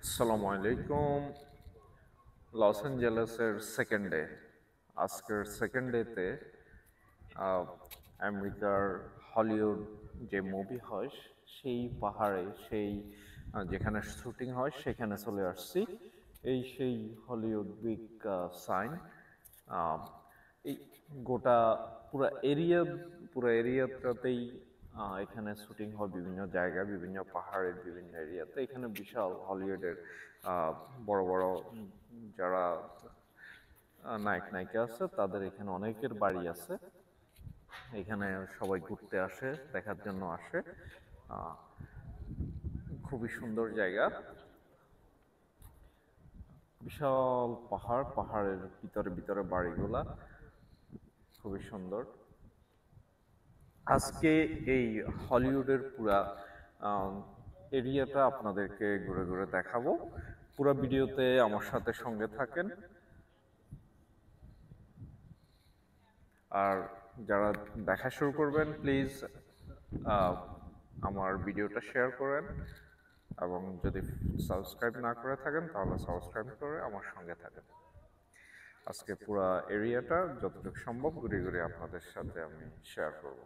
আসসালামু আলাইকুম। লস অ্যাঞ্জেলেসের সেকেন্ড ডে। আজকের সেকেন্ড ডেতে আমেরিকার হলিউড যে মুভি হয় সেই পাহাড়ে যেখানে শুটিং হয় সেখানে চলে আসছি। সেই হলিউড বিগ সাইন। এই গোটা পুরো এরিয়া পুরো এরিয়াটাতেই এখানে শুটিং হয় বিভিন্ন জায়গায়, বিভিন্ন পাহাড়ের বিভিন্ন এরিয়াতে। এখানে বিশাল হলিউডের বড় বড় যারা নায়ক নায়িকা আছে তাদের এখানে অনেকের বাড়ি আছে। এখানে সবাই ঘুরতে আসে, দেখার জন্য আসে। আহ, খুবই সুন্দর জায়গা, বিশাল পাহাড়, পাহাড়ের ভিতরে ভিতরে বাড়িগুলা খুবই সুন্দর। আজকে এই হলিউডের পুরা এরিয়াটা আপনাদেরকে ঘুরে ঘুরে দেখাবো। পুরো ভিডিওতে আমার সাথে সঙ্গে থাকেন। আর যারা দেখা শুরু করবেন প্লিজ আমার ভিডিওটা শেয়ার করেন, এবং যদি সাবস্ক্রাইব না করে থাকেন তাহলে সাবস্ক্রাইব করে আমার সঙ্গে থাকেন। আজকে পুরো এরিয়াটা যতটুকু সম্ভব ঘুরে ঘুরে আপনাদের সাথে আমি শেয়ার করব।